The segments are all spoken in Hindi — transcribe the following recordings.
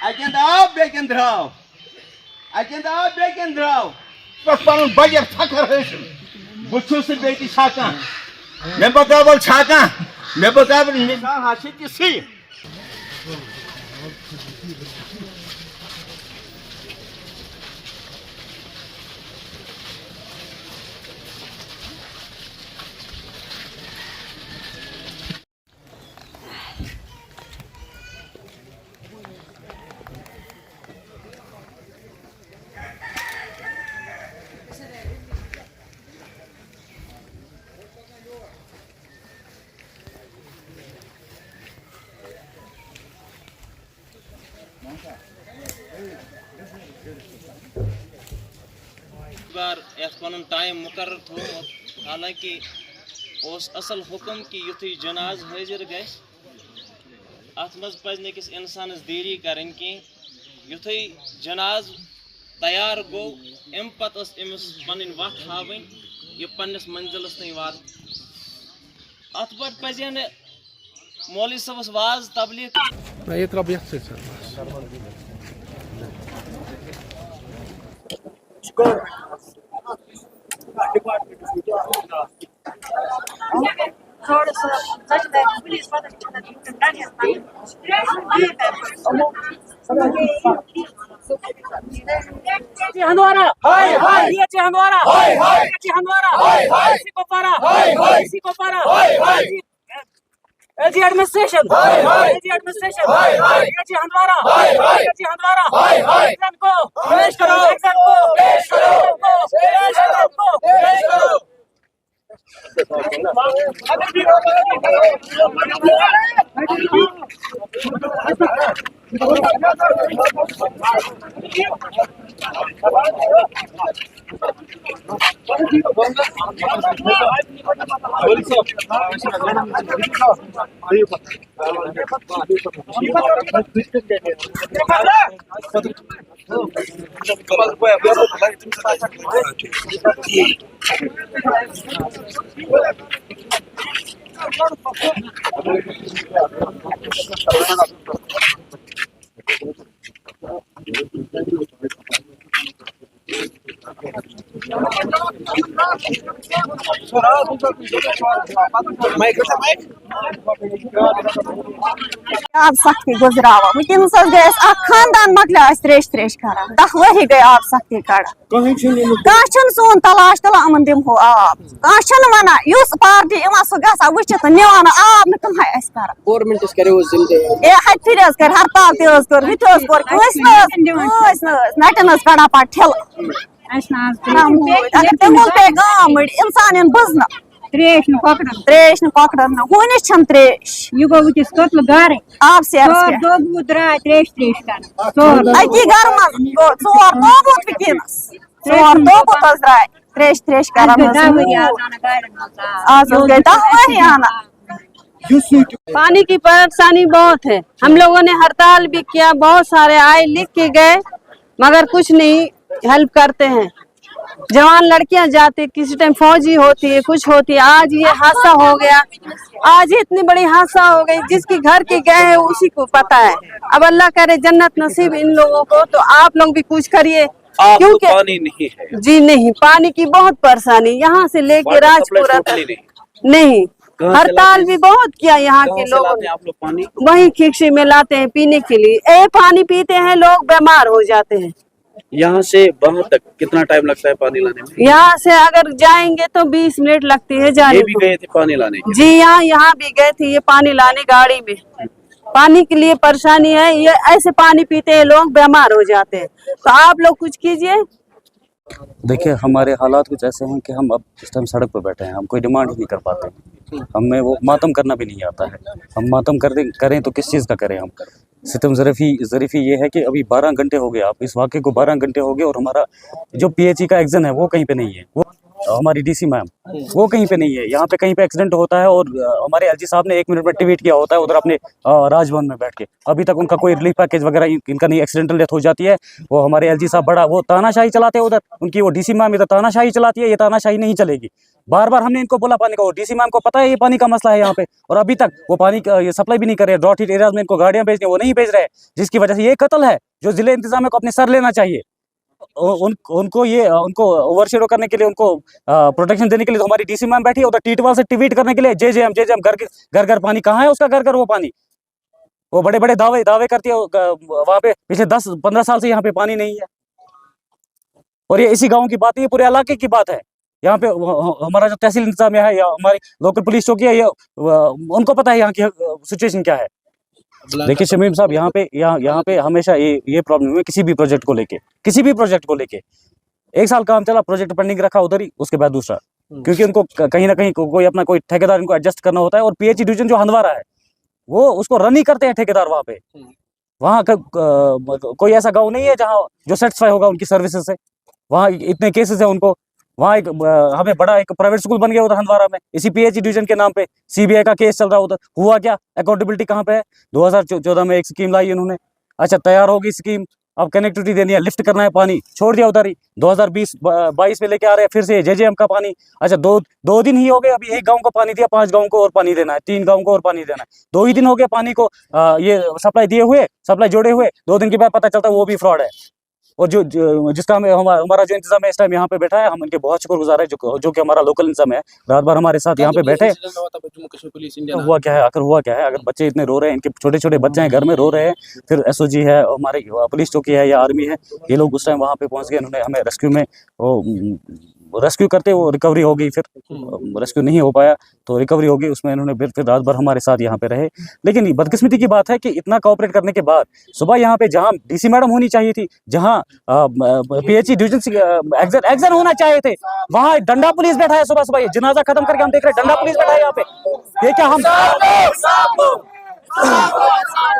Akin daw, bekin draw. Akin daw, bekin draw. Bak panun bayer takar hışım. Bu çözü beyti şakan. Ne bakabıl şakan. Ne bakabıl insan haşitisi. बार पन टाइम मुकर थोमुत हालांकि असल हुक्म कि युथु जनाज हाजिर गस अत मज पज नकिस इंसानस देरी करन कि युथु जनाज तैयार गो अम पत अमिस पन वत हावन यह पन्नस मंजिलस तक वात अत पे पज मौलवी सबस वाज तबलीग थोड़ा सा सच में पुलिस वाले हंदवारा हाय हाय ये हंदवारा हाय हाय ये हंदवारा हाय हाय इसी को पारा हाय हाय इसी को पारा हाय हाय एजी एडमिनिस्ट्रेशन हाय हाय एजी एडमिनिस्ट्रेशन हाय हाय ये हंदवारा हाय हाय ये हंदवारा हाय हाय एग्जाम को पेश करो एग्जाम को पेश करो पेश करो पेश करो आब सख्ती गुजरावा वुनकस गए खानदान मकल त्रेश त्रेश कर 10 वरी गई आब सख्ती कड़ा सोन तलाश तला अमन दिमो आब कह वन पार्टी सह गा वुचित निवान आब नह कर हर कर हड़ताल कर नटन कड़ा पे ठिल अगर तमुल पे गाम मड़ इंसान बुजन त्रेश कॉकड़न हूनिस त्रेश यह गो वस कतल गर आब सेर द्राय त्रेश त्रेश कर अकी गर मज गो 4 तोबूत वकिनस 4 तोबूत द्राय त्रेश त्रेश कर आज गए 10 वरी आना। पानी की परेशानी बहुत है। हम लोगों ने हड़ताल भी किया, बहुत सारे आए लिख के गए मगर कुछ नहीं हेल्प करते हैं। जवान लड़कियां जाती, किसी टाइम फौजी होती है, कुछ होती है। आज ये हादसा हो गया, आज ही इतनी बड़ी हादसा हो गई। जिसकी घर के गए हैं उसी को पता है। अब अल्लाह करे जन्नत नसीब इन लोगों को। तो आप लोग भी कुछ करिए क्योंकि पानी नहीं है जी, नहीं पानी की बहुत परेशानी यहाँ से लेके राजपुरा तक नहीं। हड़ताल भी बहुत किया यहाँ के लोगों ने। आप लोग पानी वही खिक्सी में लाते हैं पीने के लिए। ये पानी पीते हैं लोग, बीमार हो जाते हैं। यहाँ से वहाँ तक कितना टाइम लगता है पानी लाने में? यहाँ से अगर जाएंगे तो 20 मिनट लगती है जाने ये भी को। गए थे पानी लाने? जी यहाँ भी गए थे ये पानी लाने गाड़ी में। पानी के लिए परेशानी है, ये ऐसे पानी पीते हैं लोग, बीमार हो जाते हैं। तो आप लोग कुछ कीजिए। देखिए हमारे हालात कुछ ऐसे हैं कि हम अब इस टाइम सड़क पर बैठे हैं। हम कोई डिमांड ही नहीं कर पाते। हमें वो मातम करना भी नहीं आता है। हम मातम करें तो किस चीज़ का करें हम? सितम ज़रीफ़ी ये है कि अभी 12 घंटे हो गए, आप इस वाक़े को 12 घंटे हो गए और हमारा जो PHE का एक्शन है वो कहीं पे नहीं है। वो हमारी डीसी मैम, वो कहीं पे नहीं है। यहाँ पे कहीं पे एक्सीडेंट होता है और हमारे एलजी साहब ने 1 मिनट में ट्वीट किया होता है उधर अपने राजभवन में बैठ के। अभी तक उनका कोई रिलीफ पैकेज वगैरह इनका नहीं, एक्सीडेंटल डेथ हो जाती है, वो हमारे एलजी साहब बड़ा वो तानाशाही चलाते हैं उधर, उनकी वो डीसी मैम इधर तानाशाही चलाती है। ये तानाशाही नहीं चलेगी। बार बार हमने इनको बोला पानी का, वो डीसी मैम को पता है ये पानी का मसला है यहाँ पे, और अभी तक वो पानी का ये सप्लाई भी नहीं कर रहे। ड्रॉट हिट एरियाज में इनको गाड़ियां भेजनी वो नहीं भेज रहे, जिसकी वजह से ये कत्ल है जो जिले इंतजामिया को अपने सर लेना चाहिए। उनको ओवरशेडो करने के लिए, उनको प्रोटेक्शन देने के लिए तो हमारी डीसी मैम बैठी है उधर, टीटवाल से ट्वीट करने के लिए जेजेएम घर घर पानी। कहाँ है उसका घर घर वो पानी? वो बड़े बड़े दावे करती है वहाँ पे, पिछले 10-15 साल से यहाँ पे पानी नहीं है। और ये इसी गांव की बात है, ये पूरे इलाके की बात है। यहाँ पे हमारा जो तहसील इंतजामिया है या हमारी लोकल पुलिस चौकी है, ये उनको पता है यहाँ की सिचुएशन क्या है। देखिए शमीम साहब, यहाँ पे हमेशा ये प्रॉब्लम है किसी भी प्रोजेक्ट को लेके। 1 साल काम चला, प्रोजेक्ट पेंडिंग रखा उधर ही, उसके बाद दूसरा, क्योंकि उनको कहीं ना कहीं कोई अपना कोई ठेकेदार इनको एडजस्ट करना होता है। और पीएचई डिवीजन जो हंदवारा है वो उसको रन ही करते हैं ठेकेदार वहाँ पे। वहाँ कोई ऐसा गाँव नहीं है जहाँ जो सेटिस्फाई होगा उनकी सर्विसेज से। वहाँ इतने केसेस है उनको। वहाँ हमें बड़ा एक प्राइवेट स्कूल बन गया उधर हंदवारा में, इसी पीएचई डिवीजन के नाम पे सीबीआई का केस चल रहा उधर। हुआ क्या? अकाउंटेबिलिटी कहाँ पे है? 2014 में एक स्कीम लाई इन्होंने, अच्छा तैयार होगी स्कीम, अब कनेक्टिविटी देनी है, लिफ्ट करना है, पानी छोड़ दिया उधर ही। 2020-22 में लेके आ रहे हैं फिर से जेजेएम का पानी। अच्छा दो दिन ही हो गए, अभी एक गांव को पानी दिया, 5 गांव को और पानी देना है, 3 गांव को और पानी देना है। 2 ही दिन हो गए पानी को ये सप्लाई दिए हुए, सप्लाई जोड़े हुए। 2 दिन के बाद पता चलता है वो भी फ्रॉड है। और जिसका हमारा जो इंतजाम है इस टाइम यहाँ पे बैठा है, हम इनके बहुत शुक्रगुजार है जो कि हमारा लोकल इंतजाम है, रात भर हमारे साथ यहाँ पे बैठे। हुआ क्या है अगर बच्चे इतने रो रहे हैं, इनके छोटे छोटे बच्चे हैं घर में रो रहे हैं, फिर एसओजी है, हमारी पुलिस चौकी है या आर्मी है, ये लोग उस टाइम वहाँ पे पहुँच गए। इन्होंने हमें रेस्क्यू करते वो रिकवरी हो गई, फिर रेस्क्यू नहीं हो पाया तो रिकवरी हो गई, उसमें इन्होंने फिर रात भर हमारे साथ यहाँ पे रहे। लेकिन बदकिस्मती की बात है कि इतना कोऑपरेट करने के बाद सुबह यहाँ पे जहाँ डीसी मैडम होनी चाहिए थी, जहाँ पीएचई डिवीजन एग्जन होना चाहिए थे, वहाँ डंडा पुलिस बैठा है। सुबह ये जनाजा खत्म करके हम देख रहे हैं डंडा पुलिस बैठा है यहाँ पे। ये क्या हम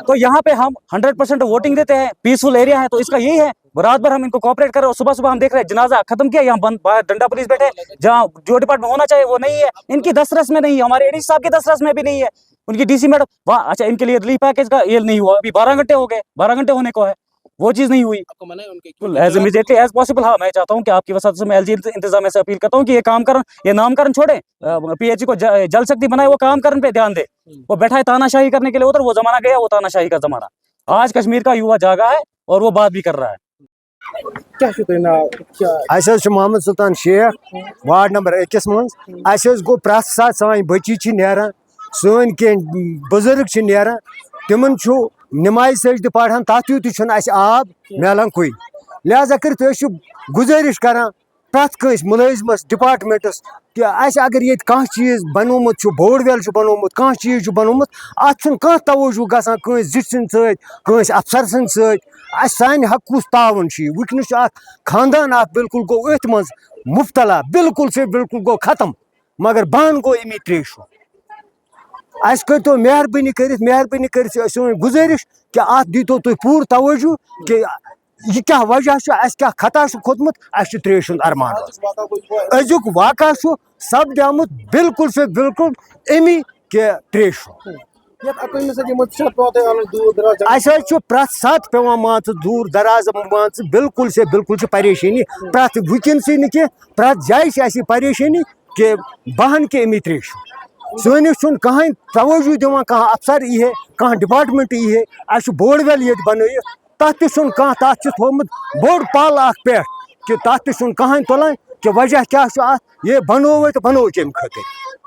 तो यहाँ पे हम 100% वोटिंग देते हैं, पीसफुल एरिया है, तो इसका यही है। रात भर हम इनको कोऑपरेट कर रहे हैं और सुबह हम देख रहे हैं जनाजा खत्म किया, यहाँ बाहर डंडा पुलिस बैठे, जहाँ जो डिपार्टमेंट होना चाहिए वो नहीं है। इनकी दस्तरस में नहीं है, हमारे एडीसी साहब की दस्तरस में भी नहीं है, उनकी डीसी मैडम वहाँ। अच्छा इनके लिए रिलीफ पैकेज का ये नहीं हुआ, अभी 12 घंटे हो गए, 12 घंटे होने को है, वो चीज नहीं हुई एज इमीडिएटली एज पॉसिबल। हाँ मैं चाहता हूँ कि आपकी वजह से मैं एलजी इंतजामिया से अपील करता हूँ कि ये काम ये नामकरण छोड़े, पीएचई को जल शक्ति बनाए, वो कामकरण पे ध्यान दे। वो बैठा है तानाशाही करने के लिए उधर, वो जमाना गया, वो तानाशाही का जमाना। आज कश्मीर का युवा जागा है और वो बात भी कर रहा है। मोहम्मद सुल्तान शेख, वार्ड नंबर 21 मज गो प्रत सात सान बची नान, सन कह बुजुर्ग नान, तिमन नमाज सजद पढ़ान, तथ यूत आब मिलान कुन। लिहाजा कर गुजारिश कर प्रत कंस मुलजिमस डिपार्टमेंटस कि अगर ये कह चीज बनोमुत बोर्ड वेल बनोमुत, कह चीज बनोमुत, अत कह तवज्जो गसान कंस जिट कंस अफसर सद सान हक कुस तावन वुकनस खानदान बिल्कुल गो अथ मज मुफ्तला, बिल्कुल से बिल्कुल गो खत्म, मगर बन गो अमी त्रेशु। अस करो मेहरबानी कर सन गुजारिश कि अत दीतो तुम पूर तवज्जो कि यह क्या वजह क्या खता खोतमुत, त्रेश अरमान अजुक वाक़ा सपदामुत बिल्कुल से बिल्कुल अमी कि त्रेश। प्रत सात पेवान मान दूर दराज मान बिल्कुल से बिल्कुल परेशानी, प्रत वुकन से नी प्रत जाए परेशानी कि बहन के अमी त्रेश। सनिस कहें तवज्जो दिवान, कह अफसर यी है, कह डिपार्टमेंट यी है, अस बोर्ड वेल ये बन तथ कह तथ थोमुत बोड़ पल पे कि तथ कहें तुलान कि वजह क्या ये बनोव तो बनोव कम खतर,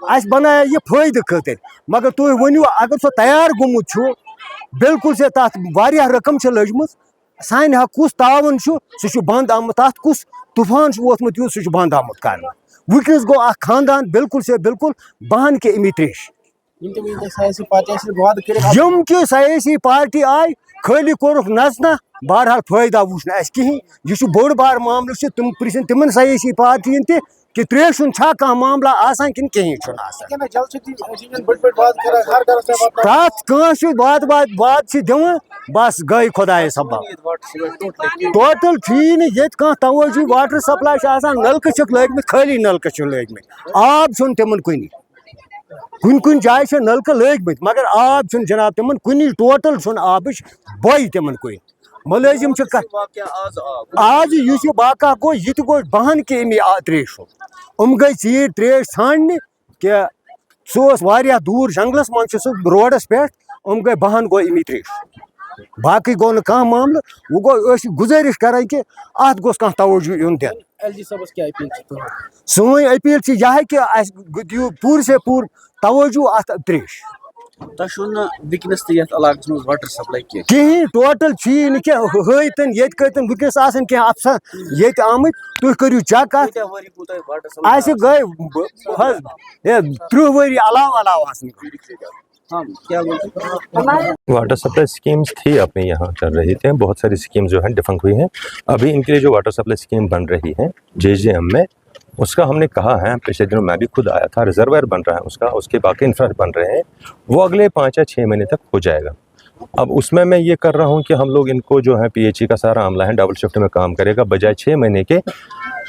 अस बनाया ये फायदे खतर, मगर तुम वनु अगर सो तैयार गोमुत बिल्कुल से तथ वारिया रकम लजम, सान हक कुस तावन सह बंद आमुत, तथ कुस तूफान वोतमुत यूत सह बंद आमुत कर। वुकनस गो खानदान बिल्कुल से बिल्कुल बहन के अमी त्रेश। यम कि सयासी पार्टी आय खाली कोरुक नचना, बहरहाल फायदा वुच कहें, यह बोड़ बार मामल, तुम प्रिसन तिमन सयासी पार्टियन कि त्रेश छा कह मामला आसान कि कहीं प्रत बात दिवान बस गई खुदाए सबब टोटल फी ये तवजु वाटर सप्लाई नलक लगित खाली नलक लगित आब तिमन कुन जाए नलक लगित मगर आब जनाब तिमन कुन टोटल आब बॉय तिमन कुन मुलाजिम आज इस वाक़ा गो यह गो बहन कि त्रेश गई चीर त्रेश छानने कि सह दूर जंगलस मं रोडस पे गई बहन गो अमी त्रेश बाकी गो न कह मामल वो गो गुजारिश कर कि अत गोस कह तवज्जो यून दिन सोन अपील यह कि दियो पूर से पूर तवज्जो अत त्रेश वाटर सप्लाई कहीं टोटल हतन ये वस कह अफसर ये आमत तुम करू चेक गई 30 वरी अलाव वाटर सप्लाई स्कीम्स थी अपने यहाँ चल रही थी, बहुत सारी स्कीम जो है डिफंक हुई हैं। अभी इनके लिए जो वाटर सप्लाई स्कीम बन रही है JJM में, उसका हमने कहा है, पिछले दिनों मैं भी खुद आया था, रिजर्वायर बन रहा है उसके बाकी इंफ्रास्ट्रक्चर बन रहे हैं, वो अगले 5 या 6 महीने तक हो जाएगा। अब उसमें मैं ये कर रहा हूँ कि हम लोग इनको जो है PHE का सारा आमला है डबल शिफ्ट में काम करेगा, बजाय 6 महीने के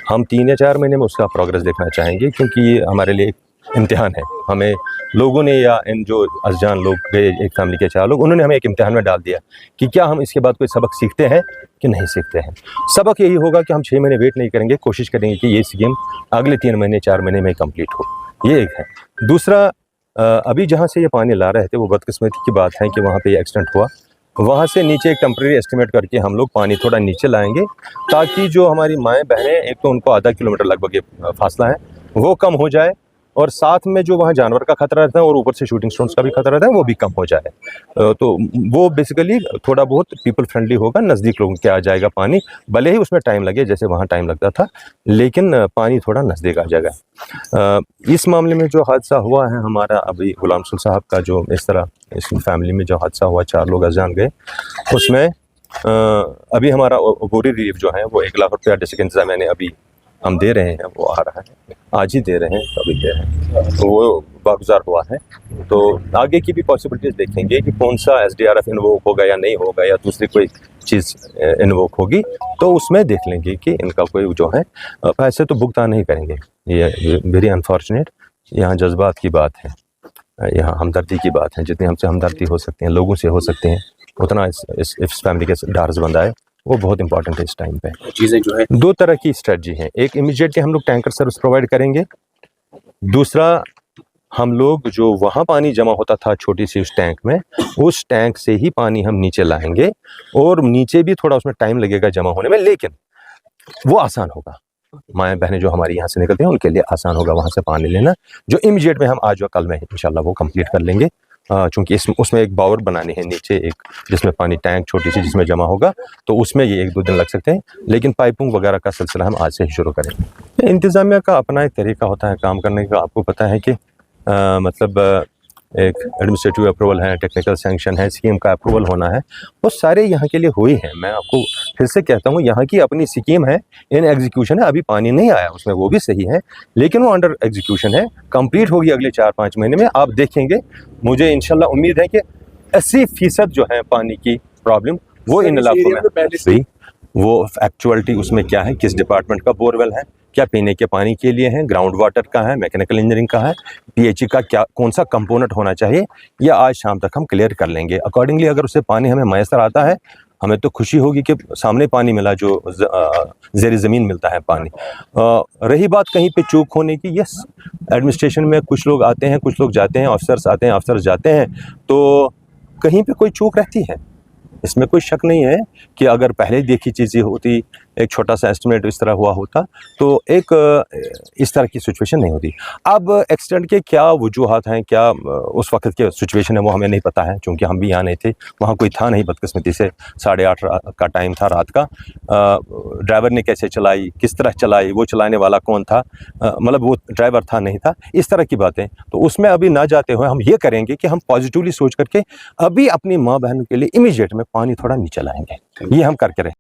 हम 3 या 4 महीने में उसका प्रोग्रेस देखना चाहेंगे, क्योंकि ये हमारे लिए इम्तिहान है। हमें लोगों ने या इन जो अनजान लोग गए, एक फैमिली के 4 लोग, उन्होंने हमें एक इम्तिहान में डाल दिया कि क्या हम इसके बाद कोई सबक सीखते हैं कि नहीं सीखते हैं। सबक यही होगा कि हम 6 महीने वेट नहीं करेंगे, कोशिश करेंगे कि ये स्कीम अगले 3 महीने 4 महीने में कंप्लीट हो। ये एक है। दूसरा, अभी जहाँ से ये पानी ला रहे थे वो बदकिस्मती की बात है कि वहाँ पे ये एक्सीडेंट हुआ, वहाँ से नीचे एक टेम्प्रेरी एस्टिमेट करके हम लोग पानी थोड़ा नीचे लाएंगे, ताकि जो हमारी माएँ बहनें, एक तो उनको आधा किलोमीटर लगभग ये फासला है, वो कम हो जाए, और साथ में जो वहाँ जानवर का खतरा रहता है और ऊपर से शूटिंग स्टोन्स का भी खतरा रहता है, वो भी कम हो जाए। तो वो बेसिकली थोड़ा बहुत पीपल फ्रेंडली होगा, नज़दीक लोगों के आ जाएगा पानी, भले ही उसमें टाइम लगे जैसे वहाँ टाइम लगता था, लेकिन पानी थोड़ा नज़दीक आ जाएगा। इस मामले में जो हादसा हुआ है हमारा अभी गुलाम रसूल साहब का, जो इस तरह इस फैमिली में जो हादसा हुआ, 4 लोग अजान गए, उसमें अभी हमारा अबूरी रिलीफ जो है वो 1 लाख रुपया डिस्ट्रिक्ट इंतजामिया ने अभी हम दे रहे हैं, वो आ रहा है, आज ही दे रहे हैं, कभी दे रहे हैं, तो वो बागुजार हुआ है। तो आगे की भी पॉसिबिलिटीज़ देखेंगे कि कौन सा SDRF इन्वोक होगा या नहीं होगा, या दूसरी कोई चीज़ इन्वोक होगी, तो उसमें देख लेंगे कि इनका कोई जो है पैसे तो भुगतान नहीं करेंगे। ये वेरी अनफॉर्चुनेट, यहाँ जज्बात की बात है, यहाँ हमदर्दी की बात है। जितनी हमसे हमदर्दी हो सकती है, लोगों से हो सकते हैं, उतना इस फैमिली के डार्स बंदा है, वो बहुत इंपॉर्टेंट है इस टाइम पे। चीज़ें जो है 2 तरह की स्ट्रेटजी है, एक इमीडिएटली हम लोग टैंकर सर्विस प्रोवाइड करेंगे, दूसरा हम लोग जो वहाँ पानी जमा होता था छोटी सी उस टैंक में, उस टैंक से ही पानी हम नीचे लाएंगे, और नीचे भी थोड़ा उसमें टाइम लगेगा जमा होने में, लेकिन वो आसान होगा। माएँ बहनें जो हमारी यहाँ से निकलते हैं उनके लिए आसान होगा वहाँ से पानी लेना, जो इमीडिएट में हम आज या कल में इंशाल्लाह वो कंप्लीट कर लेंगे। चूँकि उसमें एक बावर बनानी है नीचे, एक जिसमें पानी टैंक छोटी सी जिसमें जमा होगा, तो उसमें ये 1-2 दिन लग सकते हैं, लेकिन पाइपिंग वगैरह का सिलसिला हम आज से ही शुरू करेंगे। इंतज़ामिया का अपना एक तरीका होता है काम करने का, आपको पता है कि मतलब एक एडमिनिस्ट्रेटिव अप्रूवल है, टेक्निकल सैंक्शन है, स्कीम का अप्रूवल होना है, वो सारे यहाँ के लिए हुई है। मैं आपको फिर से कहता हूँ, यहाँ की अपनी स्कीम है, इन एग्जीक्यूशन है, अभी पानी नहीं आया उसमें, वो भी सही है, लेकिन वो अंडर एग्जीक्यूशन है, कंप्लीट होगी अगले 4-5 महीने में। आप देखेंगे, मुझे इंशाल्लाह उम्मीद है कि 80% जो है पानी की प्रॉब्लम वो इन इलाकों में हुई। वो एक्चुअलिटी उसमें क्या है, किस डिपार्टमेंट का बोरवेल है, क्या पीने के पानी के लिए है, ग्राउंड वाटर का है, मैकेनिकल इंजीनियरिंग का है, PHE का क्या कौन सा कंपोनेंट होना चाहिए, यह आज शाम तक हम क्लियर कर लेंगे। अकॉर्डिंगली अगर उससे पानी हमें मैसर आता है, हमें तो खुशी होगी कि सामने पानी मिला, जो ज़ेर ज़मीन मिलता है पानी। रही बात कहीं पे चूक होने की, यस, एडमिनिस्ट्रेशन में कुछ लोग आते हैं, कुछ लोग जाते हैं, अफसर्स आते हैं, अफसर्स जाते हैं, तो कहीं पे कोई चूक रहती है, इसमें कोई शक नहीं है कि अगर पहले देखी चीज़ें होती, एक छोटा सा एस्टिमेट इस तरह हुआ होता, तो एक इस तरह की सिचुएशन नहीं होती। अब एक्सीडेंट के क्या वजूहात हैं, क्या उस वक्त के सिचुएशन है, वो हमें नहीं पता है, क्योंकि हम भी यहाँ नहीं थे, वहाँ कोई था नहीं, बदकिस्मती से 8:30 का टाइम था रात का। ड्राइवर ने कैसे चलाई, किस तरह चलाई, वो चलाने वाला कौन था, मतलब वो ड्राइवर था नहीं था, इस तरह की बातें, तो उसमें अभी ना जाते हुए हम ये करेंगे कि हम पॉजिटिवली सोच करके अभी अपनी माँ बहनों के लिए इमीडिएट में पानी थोड़ा नीचे लाएंगे, ये हम करके रहें।